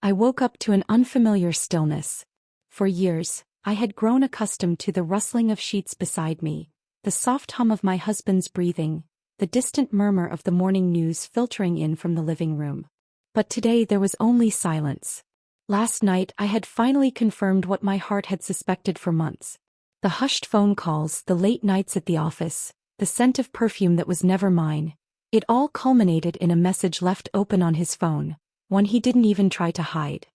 I woke up to an unfamiliar stillness. For years, I had grown accustomed to the rustling of sheets beside me, the soft hum of my husband's breathing, the distant murmur of the morning news filtering in from the living room. But today there was only silence. Last night I had finally confirmed what my heart had suspected for months. The hushed phone calls, the late nights at the office, the scent of perfume that was never mine, it all culminated in a message left open on his phone, one he didn't even try to hide.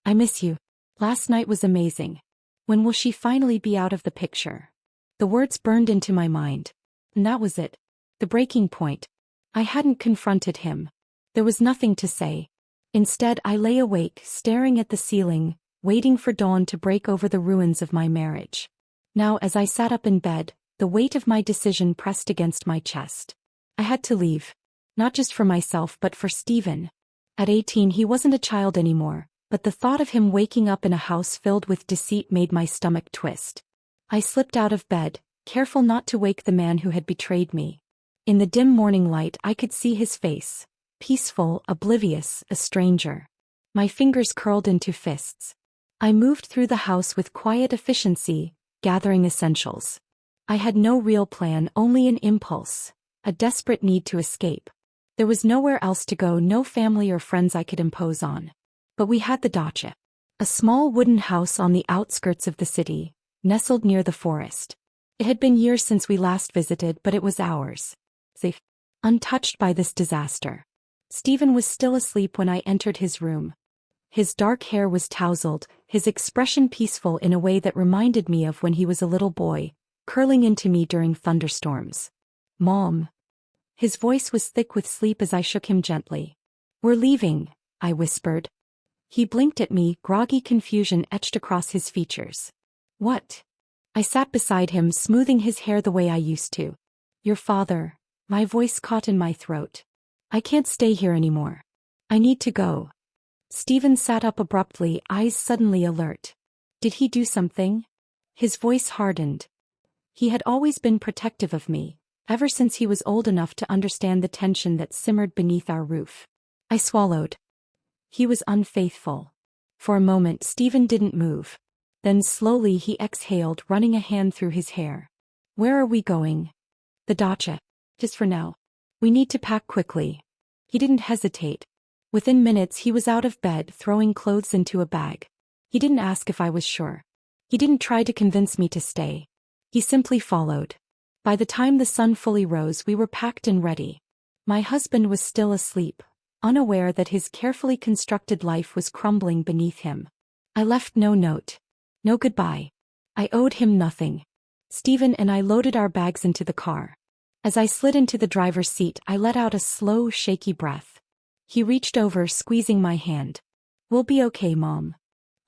I miss you. Last night was amazing. When will she finally be out of the picture? The words burned into my mind. And that was it. The breaking point. I hadn't confronted him. There was nothing to say. Instead, I lay awake, staring at the ceiling, waiting for dawn to break over the ruins of my marriage. Now, as I sat up in bed, the weight of my decision pressed against my chest. I had to leave. Not just for myself but for Stephen. At 18 he wasn't a child anymore, but the thought of him waking up in a house filled with deceit made my stomach twist. I slipped out of bed, careful not to wake the man who had betrayed me. In the dim morning light I could see his face, peaceful, oblivious, a stranger. My fingers curled into fists. I moved through the house with quiet efficiency, gathering essentials. I had no real plan, only an impulse, a desperate need to escape. There was nowhere else to go, no family or friends I could impose on. But we had the dacha. A small wooden house on the outskirts of the city, nestled near the forest. It had been years since we last visited, but it was ours. Safe. Untouched by this disaster. Stephen was still asleep when I entered his room. His dark hair was tousled, his expression peaceful in a way that reminded me of when he was a little boy, curling into me during thunderstorms. "Mom." His voice was thick with sleep as I shook him gently. "We're leaving," I whispered. He blinked at me, groggy confusion etched across his features. "What?" I sat beside him, smoothing his hair the way I used to. "Your father." My voice caught in my throat. "I can't stay here anymore. I need to go." Stephen sat up abruptly, eyes suddenly alert. "Did he do something?" His voice hardened. He had always been protective of me, ever since he was old enough to understand the tension that simmered beneath our roof. I swallowed. He was unfaithful. For a moment Stephen didn't move. Then slowly he exhaled, running a hand through his hair. "Where are we going?" "The dacha. Just for now. We need to pack quickly." He didn't hesitate. Within minutes he was out of bed, throwing clothes into a bag. He didn't ask if I was sure. He didn't try to convince me to stay. He simply followed. By the time the sun fully rose we were packed and ready. My husband was still asleep, unaware that his carefully constructed life was crumbling beneath him. I left no note. No goodbye. I owed him nothing. Stephen and I loaded our bags into the car. As I slid into the driver's seat I let out a slow, shaky breath. He reached over, squeezing my hand. "We'll be okay, Mom."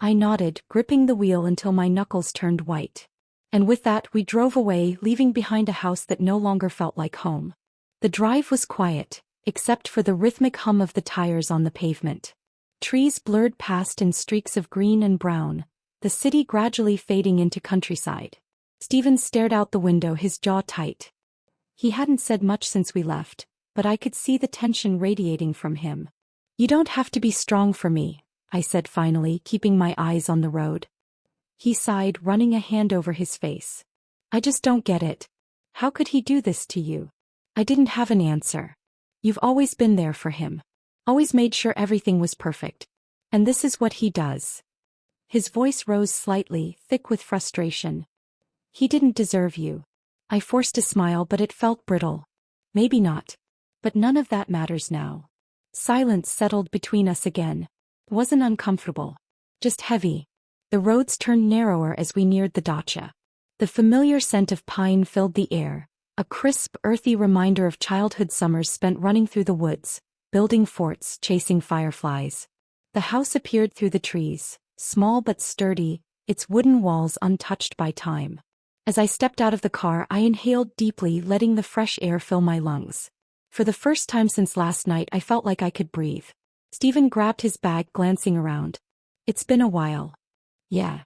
I nodded, gripping the wheel until my knuckles turned white. And with that we drove away, leaving behind a house that no longer felt like home. The drive was quiet, except for the rhythmic hum of the tires on the pavement. Trees blurred past in streaks of green and brown, the city gradually fading into countryside. Stephen stared out the window, his jaw tight. He hadn't said much since we left, but I could see the tension radiating from him. "You don't have to be strong for me," I said finally, keeping my eyes on the road. He sighed, running a hand over his face. "I just don't get it. How could he do this to you?" I didn't have an answer. "You've always been there for him. Always made sure everything was perfect. And this is what he does." His voice rose slightly, thick with frustration. "He didn't deserve you." I forced a smile, but it felt brittle. "Maybe not. But none of that matters now." Silence settled between us again. It wasn't uncomfortable. Just heavy. The roads turned narrower as we neared the dacha. The familiar scent of pine filled the air, a crisp, earthy reminder of childhood summers spent running through the woods, building forts, chasing fireflies. The house appeared through the trees, small but sturdy, its wooden walls untouched by time. As I stepped out of the car I inhaled deeply, letting the fresh air fill my lungs. For the first time since last night I felt like I could breathe. Stephen grabbed his bag, glancing around. "It's been a while." "Yeah."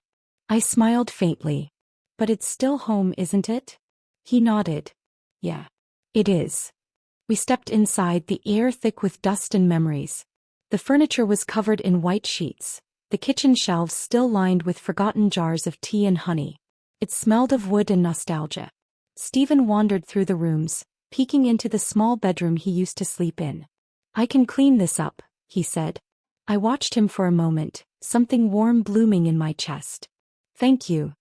I smiled faintly. "But it's still home, isn't it?" He nodded. "Yeah. It is." We stepped inside, the air thick with dust and memories. The furniture was covered in white sheets, the kitchen shelves still lined with forgotten jars of tea and honey. It smelled of wood and nostalgia. Stephen wandered through the rooms, peeking into the small bedroom he used to sleep in. "I can clean this up," he said. I watched him for a moment, something warm blooming in my chest. "Thank you."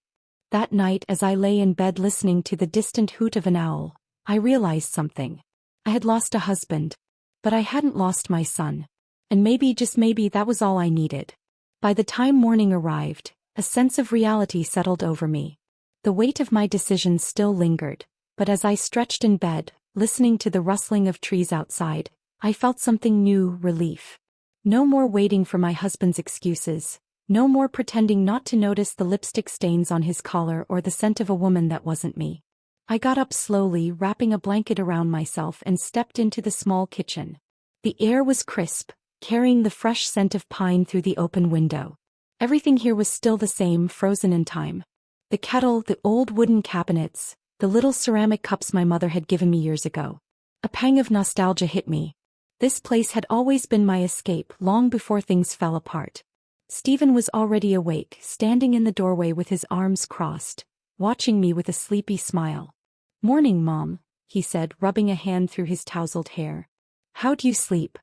That night as I lay in bed listening to the distant hoot of an owl, I realized something. I had lost a husband. But I hadn't lost my son. And maybe, just maybe, that was all I needed. By the time morning arrived, a sense of reality settled over me. The weight of my decisions still lingered, but as I stretched in bed, listening to the rustling of trees outside, I felt something new: relief. No more waiting for my husband's excuses. No more pretending not to notice the lipstick stains on his collar or the scent of a woman that wasn't me. I got up slowly, wrapping a blanket around myself, and stepped into the small kitchen. The air was crisp, carrying the fresh scent of pine through the open window. Everything here was still the same, frozen in time. The kettle, the old wooden cabinets, the little ceramic cups my mother had given me years ago. A pang of nostalgia hit me. This place had always been my escape, long before things fell apart. Stephen was already awake, standing in the doorway with his arms crossed, watching me with a sleepy smile. "Morning, Mom," he said, rubbing a hand through his tousled hair. "How'd you sleep?"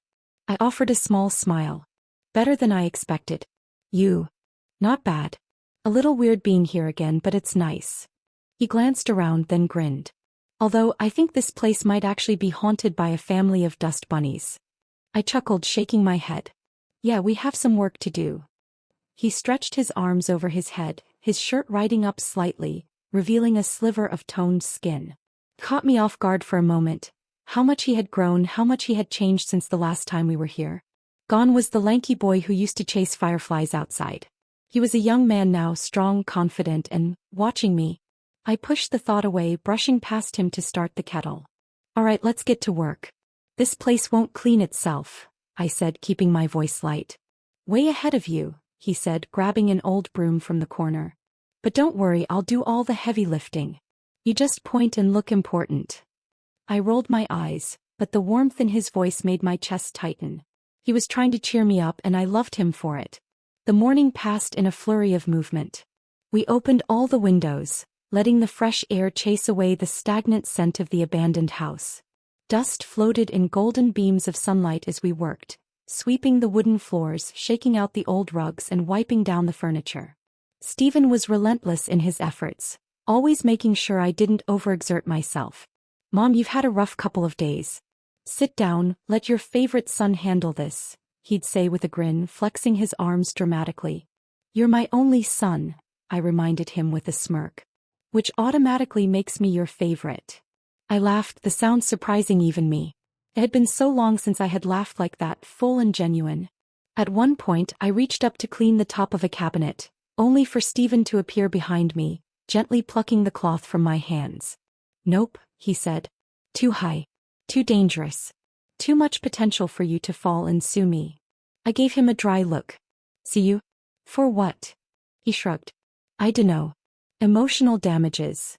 I offered a small smile. "Better than I expected." "You?" "Not bad. A little weird being here again, but it's nice." He glanced around, then grinned. "Although I think this place might actually be haunted by a family of dust bunnies." I chuckled, shaking my head. "Yeah, we have some work to do." He stretched his arms over his head, his shirt riding up slightly, revealing a sliver of toned skin. Caught me off guard for a moment. How much he had grown, how much he had changed since the last time we were here. Gone was the lanky boy who used to chase fireflies outside. He was a young man now, strong, confident, and watching me. I pushed the thought away, brushing past him to start the kettle. "All right, let's get to work." "This place won't clean itself," I said, keeping my voice light. "Way ahead of you," he said, grabbing an old broom from the corner. "But don't worry, I'll do all the heavy lifting. You just point and look important." I rolled my eyes, but the warmth in his voice made my chest tighten. He was trying to cheer me up, and I loved him for it. The morning passed in a flurry of movement. We opened all the windows, letting the fresh air chase away the stagnant scent of the abandoned house. Dust floated in golden beams of sunlight as we worked, sweeping the wooden floors, shaking out the old rugs, and wiping down the furniture. Stephen was relentless in his efforts, always making sure I didn't overexert myself. "Mom, you've had a rough couple of days. Sit down, let your favorite son handle this," he'd say with a grin, flexing his arms dramatically. "You're my only son," I reminded him with a smirk. "Which automatically makes me your favorite." I laughed, the sound surprising even me. It had been so long since I had laughed like that, full and genuine. At one point, I reached up to clean the top of a cabinet, only for Stephen to appear behind me, gently plucking the cloth from my hands. "Nope," he said. "Too high. Too dangerous. Too much potential for you to fall and sue me." I gave him a dry look. "See you?" "For what?" He shrugged. "I dunno. Emotional damages."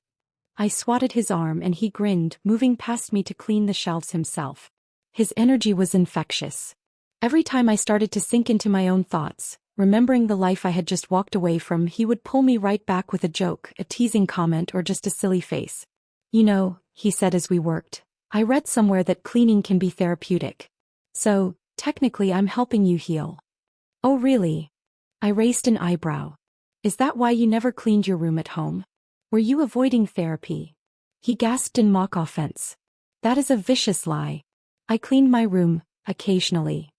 I swatted his arm and he grinned, moving past me to clean the shelves himself. His energy was infectious. Every time I started to sink into my own thoughts, remembering the life I had just walked away from, he would pull me right back with a joke, a teasing comment, or just a silly face. "You know," he said as we worked, "I read somewhere that cleaning can be therapeutic. So, technically I'm helping you heal." "Oh really?" I raised an eyebrow. "Is that why you never cleaned your room at home? Were you avoiding therapy?" He gasped in mock offense. "That is a vicious lie. I cleaned my room, occasionally."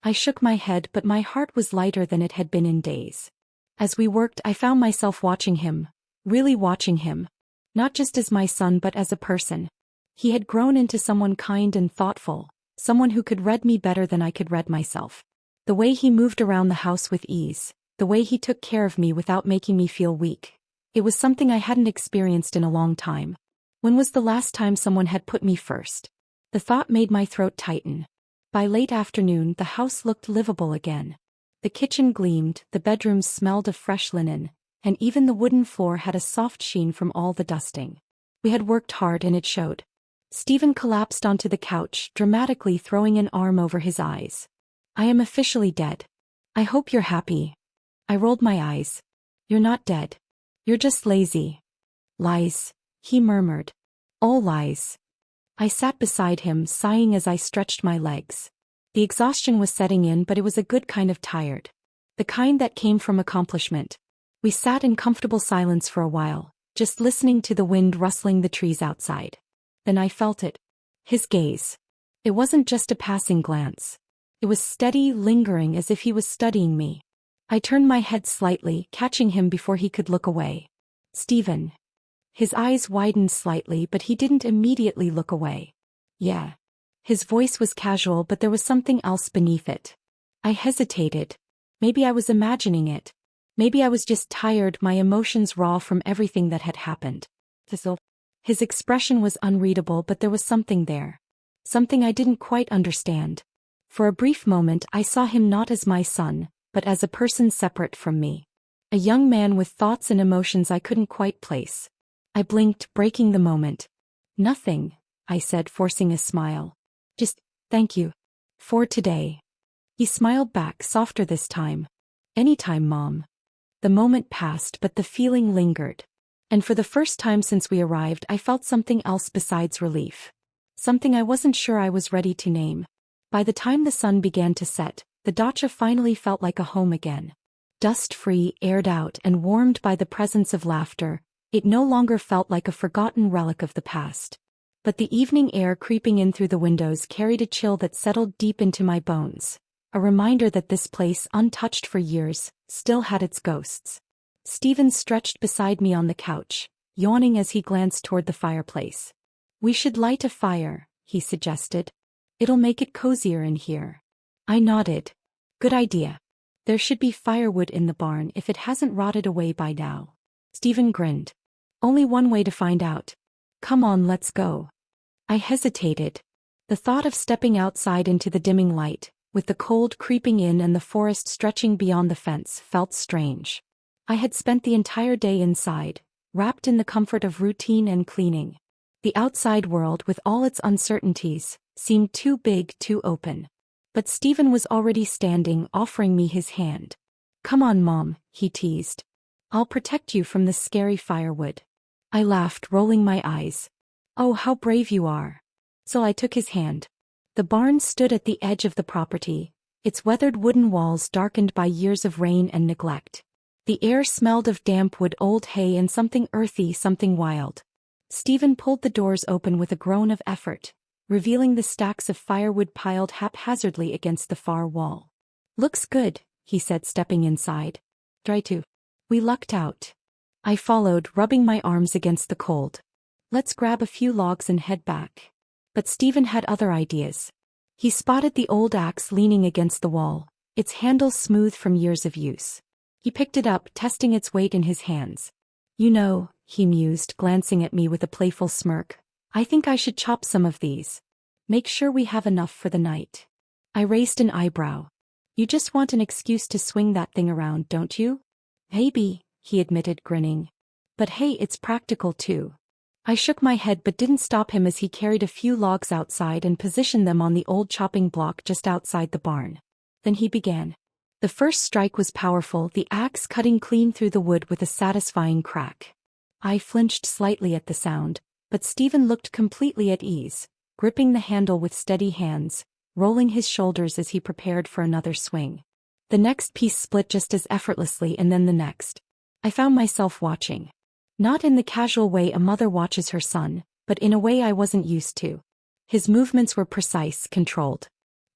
I shook my head, but my heart was lighter than it had been in days. As we worked, I found myself watching him, really watching him. Not just as my son, but as a person. He had grown into someone kind and thoughtful, someone who could read me better than I could read myself. The way he moved around the house with ease, the way he took care of me without making me feel weak. It was something I hadn't experienced in a long time. When was the last time someone had put me first? The thought made my throat tighten. By late afternoon, the house looked livable again. The kitchen gleamed, the bedrooms smelled of fresh linen, and even the wooden floor had a soft sheen from all the dusting. We had worked hard and it showed. Stephen collapsed onto the couch, dramatically throwing an arm over his eyes. I am officially dead. I hope you're happy. I rolled my eyes. You're not dead. You're just lazy. Lies, he murmured. All lies. I sat beside him, sighing as I stretched my legs. The exhaustion was setting in, but it was a good kind of tired. The kind that came from accomplishment. We sat in comfortable silence for a while, just listening to the wind rustling the trees outside. Then I felt it. His gaze. It wasn't just a passing glance. It was steady, lingering, as if he was studying me. I turned my head slightly, catching him before he could look away. Stephen. His eyes widened slightly, but he didn't immediately look away. Yeah. His voice was casual, but there was something else beneath it. I hesitated. Maybe I was imagining it. Maybe I was just tired, my emotions raw from everything that had happened. His expression was unreadable, but there was something there. Something I didn't quite understand. For a brief moment I saw him not as my son, but as a person separate from me. A young man with thoughts and emotions I couldn't quite place. I blinked, breaking the moment. Nothing, I said, forcing a smile. Just, thank you. For today. He smiled back, softer this time. Anytime, Mom. The moment passed, but the feeling lingered. And for the first time since we arrived, I felt something else besides relief. Something I wasn't sure I was ready to name. By the time the sun began to set, the dacha finally felt like a home again. Dust-free, aired out, and warmed by the presence of laughter, it no longer felt like a forgotten relic of the past. But the evening air creeping in through the windows carried a chill that settled deep into my bones. A reminder that this place, untouched for years, still had its ghosts. Stephen stretched beside me on the couch, yawning as he glanced toward the fireplace. We should light a fire, he suggested. It'll make it cozier in here. I nodded. Good idea. There should be firewood in the barn if it hasn't rotted away by now. Stephen grinned. Only one way to find out. Come on, let's go. I hesitated. The thought of stepping outside into the dimming light, with the cold creeping in and the forest stretching beyond the fence, felt strange. I had spent the entire day inside, wrapped in the comfort of routine and cleaning. The outside world, with all its uncertainties, seemed too big, too open. But Stephen was already standing, offering me his hand. Come on, Mom, he teased. I'll protect you from this scary firewood. I laughed, rolling my eyes. Oh, how brave you are. So I took his hand. The barn stood at the edge of the property, its weathered wooden walls darkened by years of rain and neglect. The air smelled of damp wood, old hay, and something earthy, something wild. Stephen pulled the doors open with a groan of effort, revealing the stacks of firewood piled haphazardly against the far wall. Looks good, he said, stepping inside. Try to. We lucked out. I followed, rubbing my arms against the cold. Let's grab a few logs and head back. But Stephen had other ideas. He spotted the old axe leaning against the wall, its handle smooth from years of use. He picked it up, testing its weight in his hands. You know, he mused, glancing at me with a playful smirk, I think I should chop some of these. Make sure we have enough for the night. I raised an eyebrow. You just want an excuse to swing that thing around, don't you? Maybe, he admitted, grinning. But hey, it's practical too. I shook my head but didn't stop him as he carried a few logs outside and positioned them on the old chopping block just outside the barn. Then he began. The first strike was powerful, the axe cutting clean through the wood with a satisfying crack. I flinched slightly at the sound, but Stephen looked completely at ease, gripping the handle with steady hands, rolling his shoulders as he prepared for another swing. The next piece split just as effortlessly, and then the next. I found myself watching. Not in the casual way a mother watches her son, but in a way I wasn't used to. His movements were precise, controlled.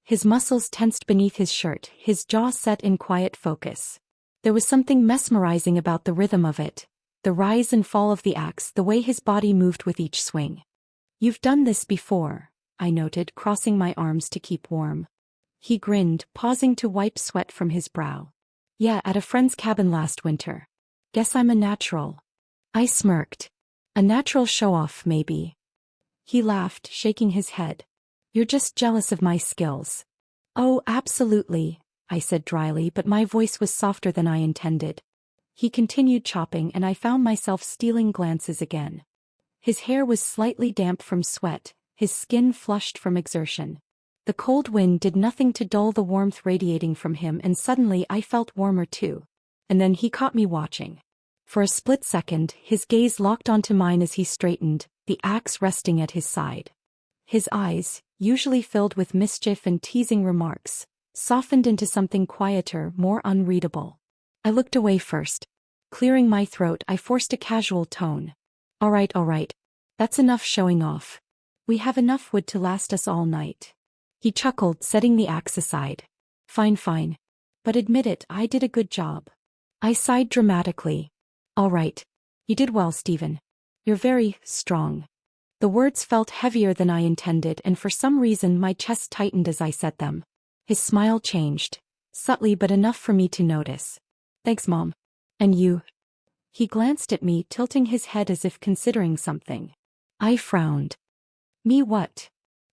His muscles tensed beneath his shirt, his jaw set in quiet focus. There was something mesmerizing about the rhythm of it, the rise and fall of the axe, the way his body moved with each swing. You've done this before, I noted, crossing my arms to keep warm. He grinned, pausing to wipe sweat from his brow. Yeah, at a friend's cabin last winter. Guess I'm a natural. I smirked. A natural show-off, maybe. He laughed, shaking his head. You're just jealous of my skills. Oh, absolutely, I said dryly, but my voice was softer than I intended. He continued chopping, and I found myself stealing glances again. His hair was slightly damp from sweat, his skin flushed from exertion. The cold wind did nothing to dull the warmth radiating from him, and suddenly I felt warmer too. And then he caught me watching. For a split second, his gaze locked onto mine as he straightened, the axe resting at his side. His eyes, usually filled with mischief and teasing remarks, softened into something quieter, more unreadable. I looked away first. Clearing my throat, I forced a casual tone. All right. That's enough showing off. We have enough wood to last us all night. He chuckled, setting the axe aside. Fine. But admit it, I did a good job. I sighed dramatically. All right. You did well, Stephen. You're very strong. The words felt heavier than I intended, and for some reason my chest tightened as I said them. His smile changed, subtly but enough for me to notice. Thanks, Mom. And you? He glanced at me, tilting his head as if considering something. I frowned. Me what?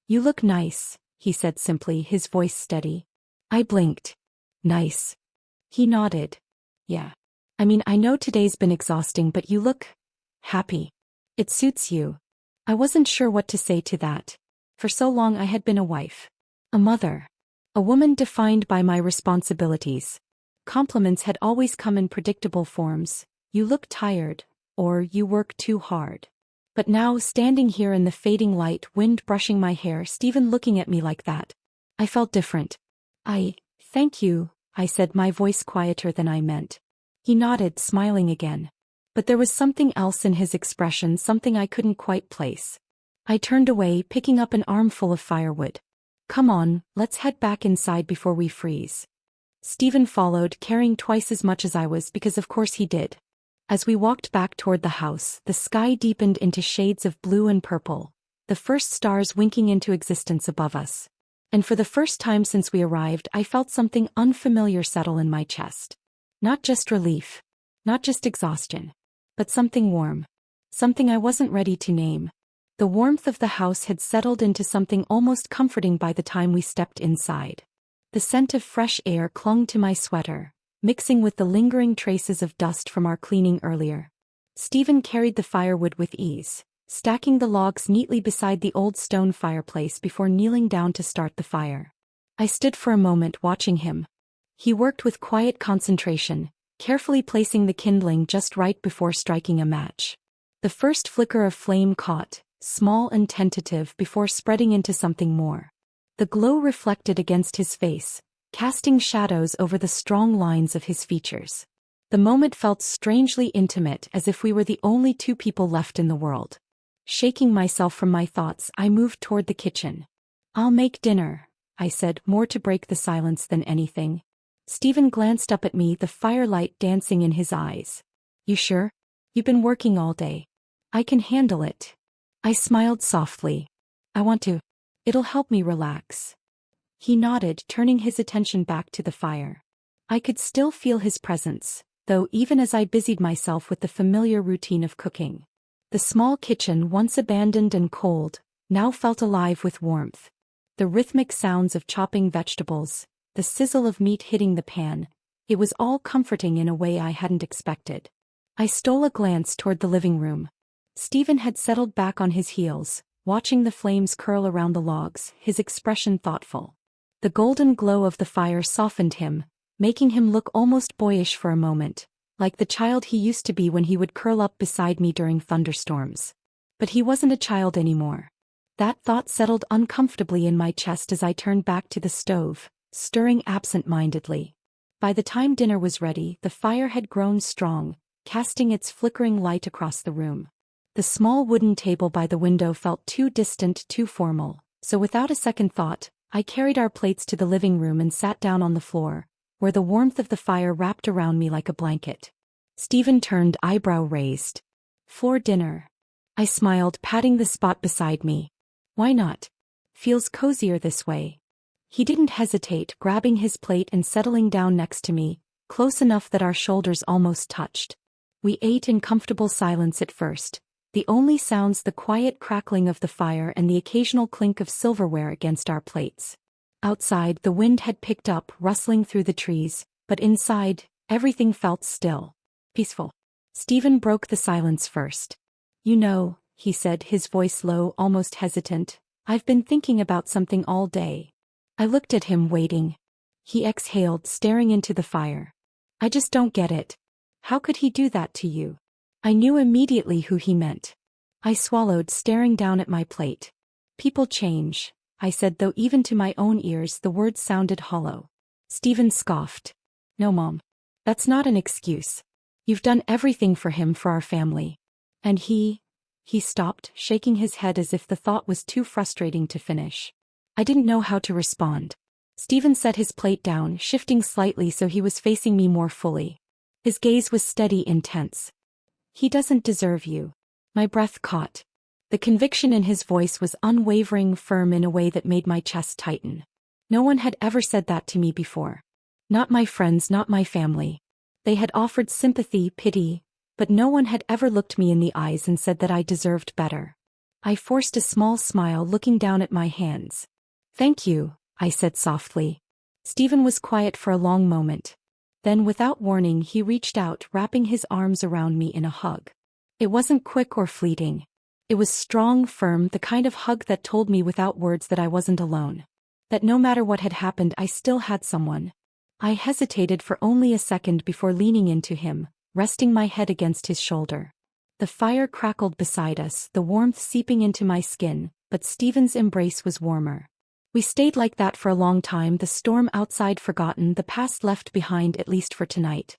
You look nice, he said simply, his voice steady. I blinked. Nice. He nodded. Yeah. I mean, I know today's been exhausting, but you look happy. It suits you. I wasn't sure what to say to that. For so long I had been a wife, a mother, a woman defined by my responsibilities. Compliments had always come in predictable forms. You look tired, or you work too hard. But now, standing here in the fading light, wind brushing my hair, Stephen looking at me like that, I felt different. Thank you, I said, my voice quieter than I meant. He nodded, smiling again. But there was something else in his expression, something I couldn't quite place. I turned away, picking up an armful of firewood. Come on, let's head back inside before we freeze. Stephen followed, carrying twice as much as I was, because of course he did. As we walked back toward the house, the sky deepened into shades of blue and purple, the first stars winking into existence above us. And for the first time since we arrived, I felt something unfamiliar settle in my chest. Not just relief, not just exhaustion, but something warm. Something I wasn't ready to name. The warmth of the house had settled into something almost comforting by the time we stepped inside. The scent of fresh air clung to my sweater, mixing with the lingering traces of dust from our cleaning earlier. Stephen carried the firewood with ease, stacking the logs neatly beside the old stone fireplace before kneeling down to start the fire. I stood for a moment watching him. He worked with quiet concentration, carefully placing the kindling just right before striking a match. The first flicker of flame caught, small and tentative, before spreading into something more. The glow reflected against his face, casting shadows over the strong lines of his features. The moment felt strangely intimate, as if we were the only two people left in the world. Shaking myself from my thoughts, I moved toward the kitchen. I'll make dinner, I said, more to break the silence than anything. Stephen glanced up at me, the firelight dancing in his eyes. You sure? You've been working all day. I can handle it. I smiled softly. I want to. It'll help me relax. He nodded, turning his attention back to the fire. I could still feel his presence, though, even as I busied myself with the familiar routine of cooking. The small kitchen, once abandoned and cold, now felt alive with warmth. The rhythmic sounds of chopping vegetables, the sizzle of meat hitting the pan, it was all comforting in a way I hadn't expected. I stole a glance toward the living room. Stephen had settled back on his heels, watching the flames curl around the logs, his expression thoughtful. The golden glow of the fire softened him, making him look almost boyish for a moment, like the child he used to be when he would curl up beside me during thunderstorms. But he wasn't a child anymore. That thought settled uncomfortably in my chest as I turned back to the stove, stirring absent-mindedly. By the time dinner was ready, the fire had grown strong, casting its flickering light across the room. The small wooden table by the window felt too distant, too formal, so without a second thought, I carried our plates to the living room and sat down on the floor, where the warmth of the fire wrapped around me like a blanket. Stephen turned, eyebrow raised. For dinner. I smiled, patting the spot beside me. Why not? Feels cozier this way. He didn't hesitate, grabbing his plate and settling down next to me, close enough that our shoulders almost touched. We ate in comfortable silence at first, the only sounds the quiet crackling of the fire and the occasional clink of silverware against our plates. Outside, the wind had picked up, rustling through the trees, but inside, everything felt still. Peaceful. Stephen broke the silence first. You know, he said, his voice low, almost hesitant, I've been thinking about something all day. I looked at him, waiting. He exhaled, staring into the fire. I just don't get it. How could he do that to you? I knew immediately who he meant. I swallowed, staring down at my plate. People change, I said, though even to my own ears the words sounded hollow. Stephen scoffed. No, Mom. That's not an excuse. You've done everything for him, for our family. And he stopped, shaking his head as if the thought was too frustrating to finish. I didn't know how to respond. Stephen set his plate down, shifting slightly so he was facing me more fully. His gaze was steady, intense. He doesn't deserve you. My breath caught. The conviction in his voice was unwavering, firm in a way that made my chest tighten. No one had ever said that to me before. Not my friends, not my family. They had offered sympathy, pity, but no one had ever looked me in the eyes and said that I deserved better. I forced a small smile, looking down at my hands. Thank you, I said softly. Stephen was quiet for a long moment. Then, without warning, he reached out, wrapping his arms around me in a hug. It wasn't quick or fleeting. It was strong, firm, the kind of hug that told me without words that I wasn't alone. That no matter what had happened, I still had someone. I hesitated for only a second before leaning into him, resting my head against his shoulder. The fire crackled beside us, the warmth seeping into my skin, but Stephen's embrace was warmer. We stayed like that for a long time, the storm outside forgotten, the past left behind, at least for tonight.